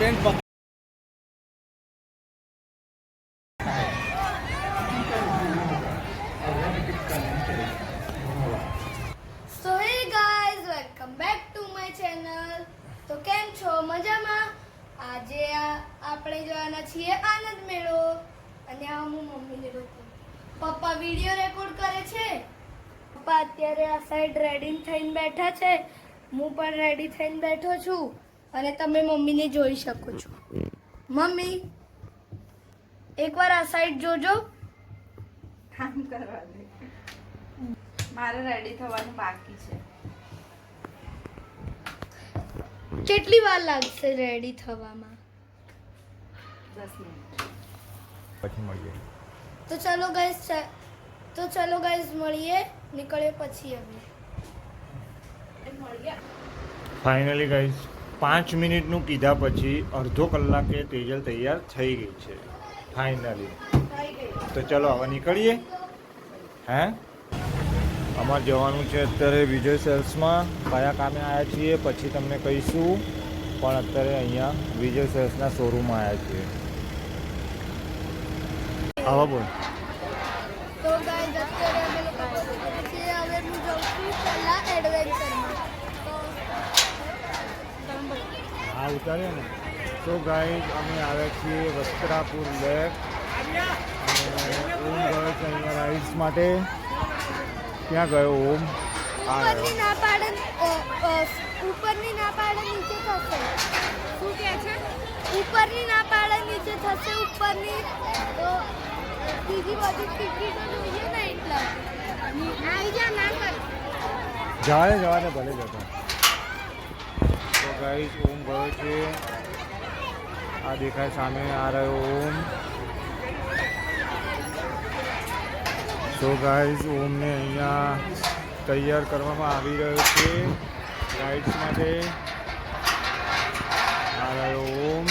બેન so hey guys, welcome back to my channel. તો કેમ છો? મજામાં? આજે આપણે જવાના છીએ આનંદ મેળો અને આ હું મમ્મીને રોકું. પપ્પા વિડીયો રેકોર્ડ કરે છે. પપ્પા અત્યારે આ સાઈડ રેડી થઈને બેઠા છે. હું પણ રેડી થઈને બેઠો છું અને તમે મમ્મીને જોઈ શકો છો. મમ્મી એકવાર આ સાઈડ જોજો. કામ કરવા દે, મારે રેડી થવાનું બાકી છે. કેટલી વાર લાગશે રેડી થવામાં? 10 મિનિટ પછી મળીએ. તો ચલો ગાઈસ મળીએ. નીકળીએ પછી અમે. ફાઇનલી ગાઈઝ 5 મિનિટનું કીધા પછી અડધો કલાકે તેજલ તૈયાર થઈ ગઈ છે ફાઇનલી. તો ચલો હવે નીકળીએ. હે અમારે જવાનું છે અત્યારે વિજય સેલ્સમાં. કયા કામે આવ્યા છીએ પછી તમને કહીશું, પણ અત્યારે અહીંયા વિજય સેલ્સના શોરૂમમાં આવ્યા છીએ. આવા બોલ. તો ગાઈસ અત્યારે અમે લોકો પહોંચી છીએ. હવે હું જાઉં છું પહેલા એડવેન્ચરમાં. હા ઉતારીએ ને. તો ગાઈઝ અમે આવ્યા છીએ વસ્ત્રાપુર લેક અને ઓમ ગયો છે અહીંયા રાઇડ્સ માટે. ક્યાં ગયો ઓમ? ઉપરની ના પાડે નીચે થશે. શું કહે છે? ઉપરની ના પાડે નીચે થશે. ઉપરની તો બીજી બધી ટિકિટો જોઈએ ને એટલા આવી જા ના કર. જવા દે ભલે જતો. તો ગાઈઝ ઓમ ગયો છે. આ દેખાય સામે આ રહ્યો ઓમ. તો ગાઈઝ ઓમને અહીંયા તૈયાર કરવામાં આવી રહ્યો છે રાઇડ્સ માટે. આ રહ્યો ઓમ.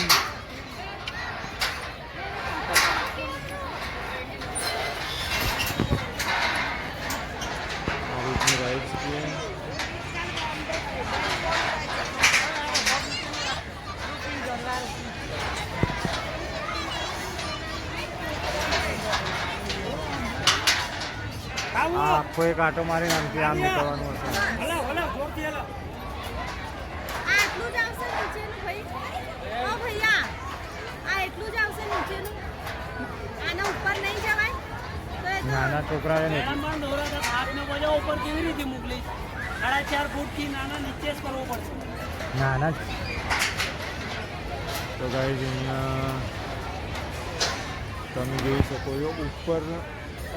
આ રીતની રાઇડ્સ છે. આખો એક આટો મારી નામથી આમ નીકળવાનું હશે. આટલું જ આવશે નીચેનું ભાઈ. ઓ ભૈયા, આ એટલું જ આવશે નીચેનું. આના ઉપર નહીં જવાય તો એ તો નાના છોકરાને નથી. ઉપર કેવી રીતે મોકલી? 4.5 ફૂટથી નાના નીચે જ કરવો પડશે. નાના જ. તો ગાઈઝ અહીંયા તમે જોઈ શકો છો ઉપર.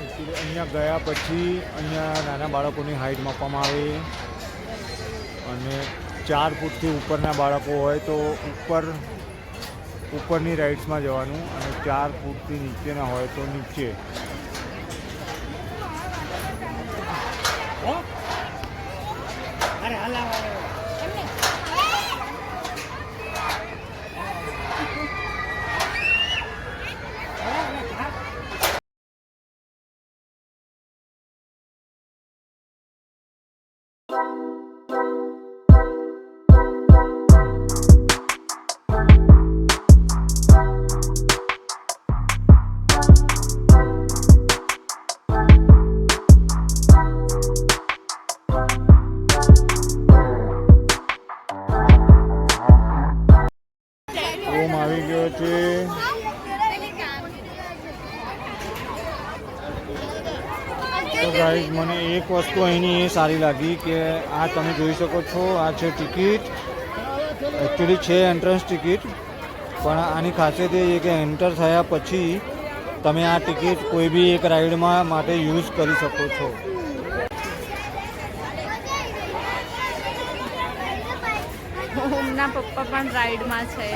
અહીંયા ગયા પછી અહીંયા નાના બાળકોની હાઈટ માપવામાં આવે અને 4 ફૂટથી ઉપરના બાળકો હોય તો ઉપરની રાઇડ્સમાં જવાનું અને 4 ફૂટથી નીચેના હોય તો નીચે. અરે હલા ઓમ આવી ગયો છે. તો ગાઈઝ મને એક વસ્તુ અહીંની એ સારી લાગી કે આ તમે જોઈ શકો છો આ છે ટિકિટ. એકચ્યુઅલી છે એન્ટ્રન્સ ટિકિટ, પણ આની ખાસિયત એ છે કે એન્ટર થયા પછી તમે આ ટિકિટ કોઈ બી એક રાઇડમાં માટે યુઝ કરી શકો છો. ઓમના પપ્પા પણ રાઈડમાં છે.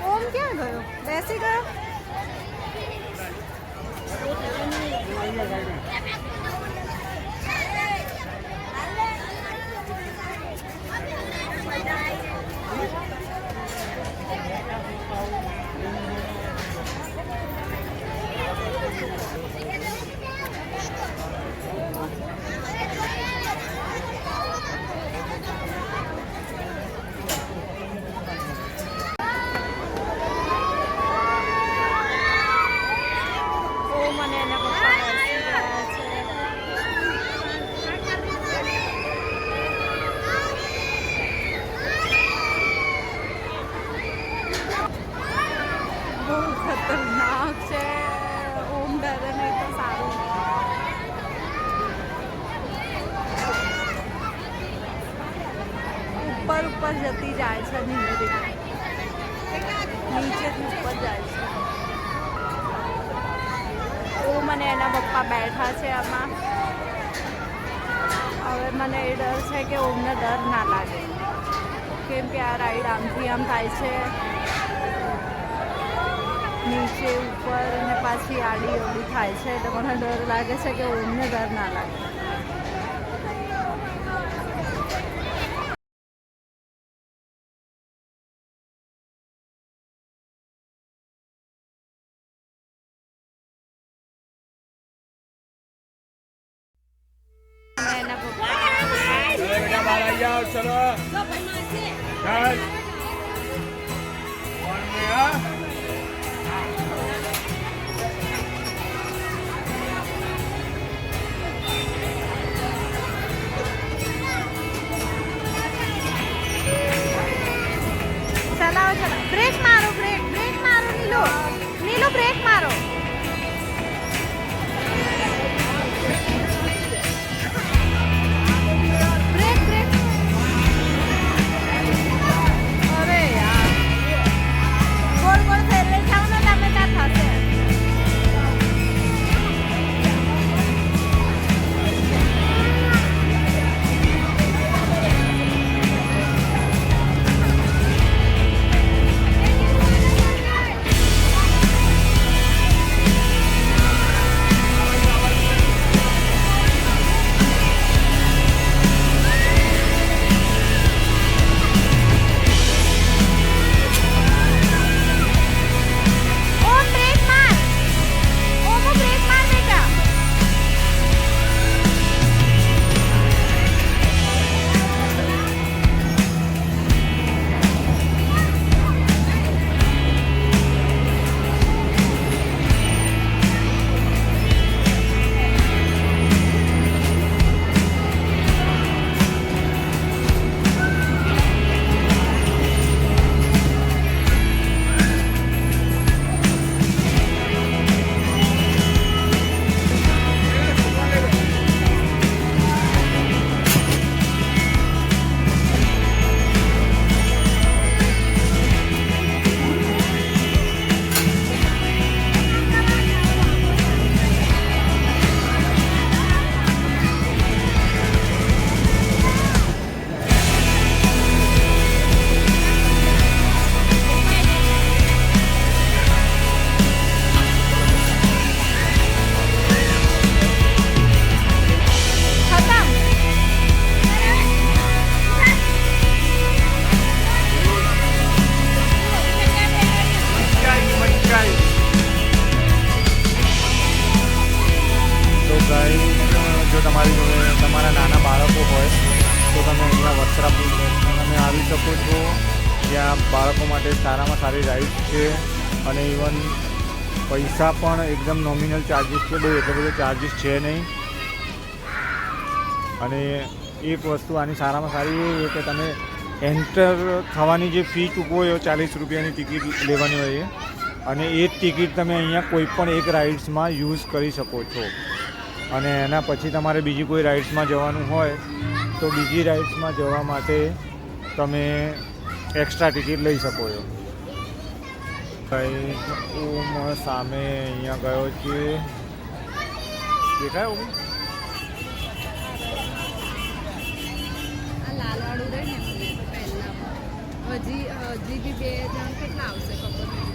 ઓમ ક્યાં ગયો? બેસી ગયો? જાય છે ધીમે ધીમે, નીચેથી ઉપર જાય છે. ઓમ અને એના પપ્પા બેઠા છે આમાં. હવે મને એ ડર છે કે ઓમને ડર ના લાગે, કેમ કે આ રાઈડ આમથી આમ થાય છે, નીચે ઉપર અને પાછી આડી અવડી થાય છે, એટલે મને ડર લાગે છે કે ઓમને ડર ના લાગે. અને એના પપ્પા બેટા બહાર આવી જાઓ, ચલો ચાલ. ચલાવો ચલાવો. બ્રેક મારો, બ્રેક મારો નીલો, નીલો બ્રેક મારો. Brake brake. અરે યાર, ગોળ ગોળ ફેરવે જાવ ને તમે ત્યાં થશે. ઓમ બ્રેક માર, ઓમો બ્રેક માર બેટા. ખતમ. તો ગાઈસ, જો તમારી જોડે તમારા નાના બાળકો હોય તો તમે અહીંયા વસ્ત્રાપુર તમે આવી શકો છો. ત્યાં બાળકો માટે સારામાં સારી રાઇડ્સ છે, અને ઇવન પૈસા પણ એકદમ નોમિનલ ચાર્જિસ છે, બહુ એટલો બધો ચાર્જિસ છે નહીં. અને એક વસ્તુ આની સારામાં સારી એ કે તમે એન્ટર થવાની જે ફી ચૂકવો એ 40 રૂપિયાની ટિકિટ લેવાની હોય છે, અને એ જ ટિકિટ તમે અહીંયા કોઈ પણ એક રાઇડ્સમાં યુઝ કરી શકો છો. અને એના પછી તમારે બીજી કોઈ રાઇડ્સમાં જવાનું હોય તો બીજી રાઇડ્સમાં જવા માટે તમે એક્સ્ટ્રા ટિકિટ લઈ શકો છો. કંઈ ઓમ સામે અહીંયા ગયો છે, દેખાય ઓમ? આ લાલવાળું રહે ને પહેલા હજી બી 2 જણ કેટલા આવશે ખબર નહીં.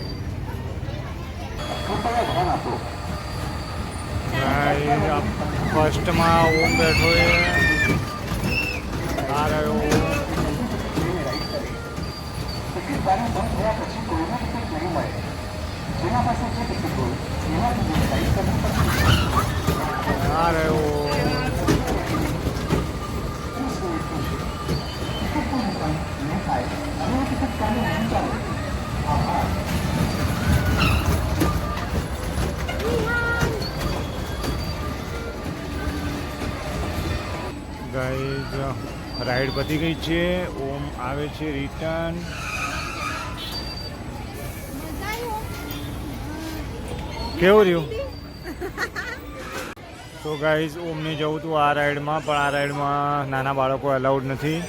ફર્સ્ટમાં ઓમ બેઠો છે, આ રહ્યો આ રહ્યો ગાઈઝ, રાઈડ પતી ગઈ છે. ઓમ આવે છે રિટર્ન. કેવું રહ્યું? તો ગાઈઝ, ઓમને જવું હતું આ રાઈડમાં, પણ આ રાઈડમાં નાના બાળકો અલાઉડ નથી,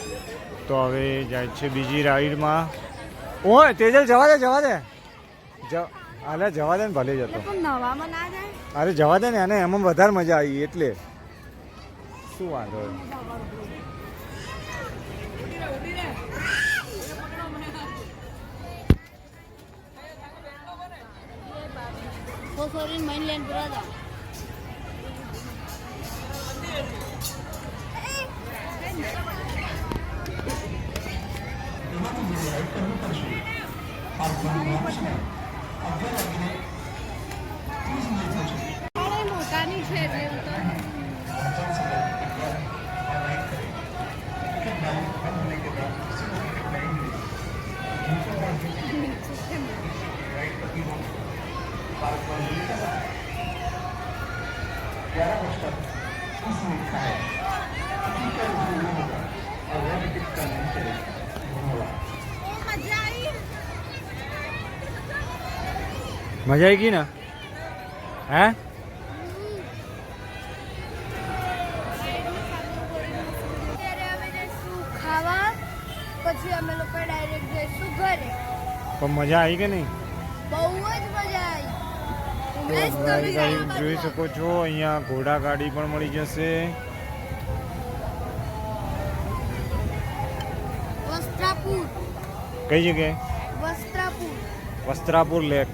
તો હવે જાય છે બીજી રાઈડમાં. ઓય તેજલ જવા દે અરે જવા દે ને ભલે જતો. પણ નવામાં ના જાય. અરે જવા દે ને એને એમાં વધારે મજા આવી એટલે શું વાંધો. સોરી માઇન લેન બ્રધર. મોટાની છે એટલે મજા આવી ગઈ ને હે. ત્યારે અમે જઈશું ખાવા, પછી અમે લોકો ડાયરેક્ટ જઈશું ઘરે. પણ મજા આવી કે નહીં? બહુ જ મજા આવી. ઉમેશ, તમે ગાઈસ ગયા જોઈ શકો છો અહીંયા ઘોડા ગાડી પણ મળી જશે. વસ્ત્રાપુર. કઈ જગ્યાએ? Vastrapur. Vastrapur lake.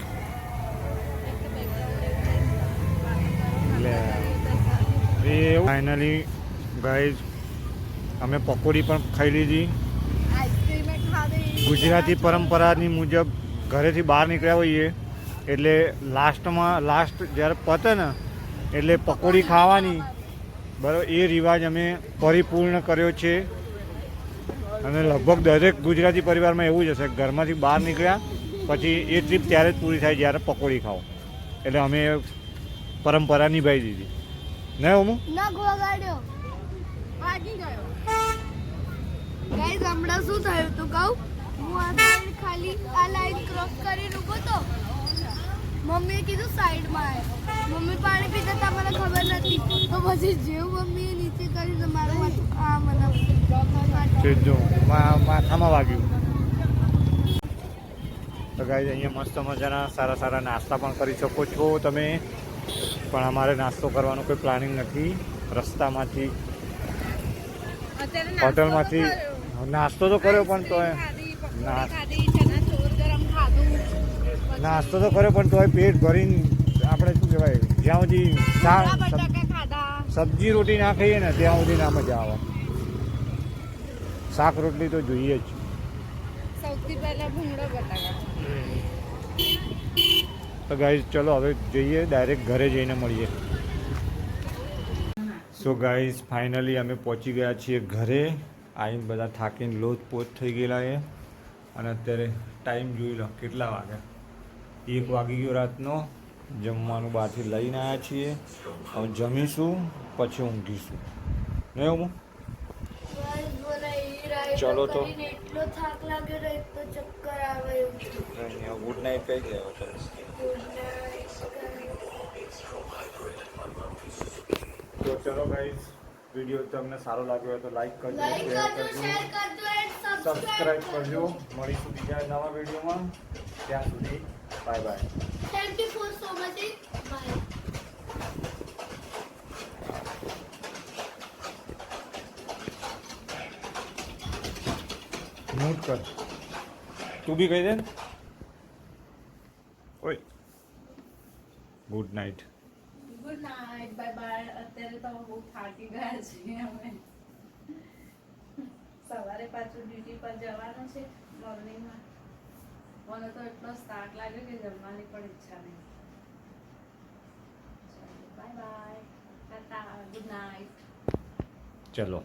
Finally guys અમે પકોડી પણ ખાઈ લીધી. આઈસ્ક્રીમ ખાધી. ગુજરાતી પરંપરાની મુજબ ઘરેથી બહાર નીકળ્યા હોઈએ એટલે લાસ્ટ જ્યારે પતે ને એટલે પકોડી ખાવાની બરાબર એ રિવાજ અમે પરિપૂર્ણ કર્યો છે. અને લગભગ દરેક ગુજરાતી પરિવારમાં એવું જ હશે ઘરમાંથી બહાર નીકળ્યા પછી એ ટ્રીપ ત્યારે જ પૂરી થાય જ્યારે પકોડી ખાઓ. એટલે અમે પરંપરા નિભાવી દીધી નહીં હું ના ગોગાડ્યો. ભાગી ગયો. ગાઈસ હમણાં શું થયું તું કહું? હું આ સાઈડ ખાલી આ લાઈન ક્રોસ કરીને ઊભો તો મમ્મીએ કીધું સાઈડમાં આવ. મમ્મી પાણી પીતા હતા મને ખબર નથી તો પછી જેવું મમ્મીએ નીચે કર્યું તો મારું માથું આ મને જો માથામાં વાગ્યું. તો ગાઈસ અહીંયા મસ્ત મજાના સારા નાસ્તા પણ કરી શકો છો તમે. પણ અમારે નાસ્તો કરવાનું કોઈ પ્લાનિંગ નથી. રસ્તામાંથી હોટલમાંથી નાસ્તો તો કર્યો પણ તોય નાસ્તો તો કર્યો પણ તોય પેટ ભરીને આપણે શું કહેવાય જ્યાં સુધી સબ્જી રોટી ના ખાઈએ ને ત્યાં સુધી ના મજા આવે. શાક રોટલી તો જોઈએ જ. સૌથી પહેલા ભૂંગળા બટાકા. તો ગાઈઝ ચલો હવે જઈએ ડાયરેક્ટ ઘરે જઈને મળીએ. સો ગાઈઝ ફાઇનલી અમે પહોંચી ગયા છીએ ઘરે. આવીને બધા થાકીને લોચપોચ થઈ ગયેલા છે. અને અત્યારે ટાઈમ જોઈ લો કેટલા વાગ્યા. 1 વાગી ગયો રાતનો. જમવાનું બહારથી લઈને આવ્યા છીએ. હવે જમીશું પછી ઊંઘીશું નહીં હું. ચલો તો એટલો થાક લાગ્યો ને એટલો ચક્કર આવે એવું. ગુડ નાઇટ કહી દેવો તો. તો ચલો ગાઈઝ વિડીયો તમને સારો લાગ્યો હોય તો લાઈક કરજો, શેર કરજો, સબસ્ક્રાઇબ કરજો. મળીશું બીજા નવા વિડીયોમાં. ત્યાં સુધી bye bye. Thank you for so much. Bye. Mute કર તું બી કહી દે ને. ઓય good night. Good night. Bye bye. અત્યારે તો બહુ થાકી ગયા છીએ અમે. સવારે પાછું ડ્યુટી પર જવાનું છે મોર્નિંગમાં. મને તો એટલો થાક લાગ્યો કે જમવાની પણ ઈચ્છા નહીં. Bye bye. Tata. Good night. ચલો.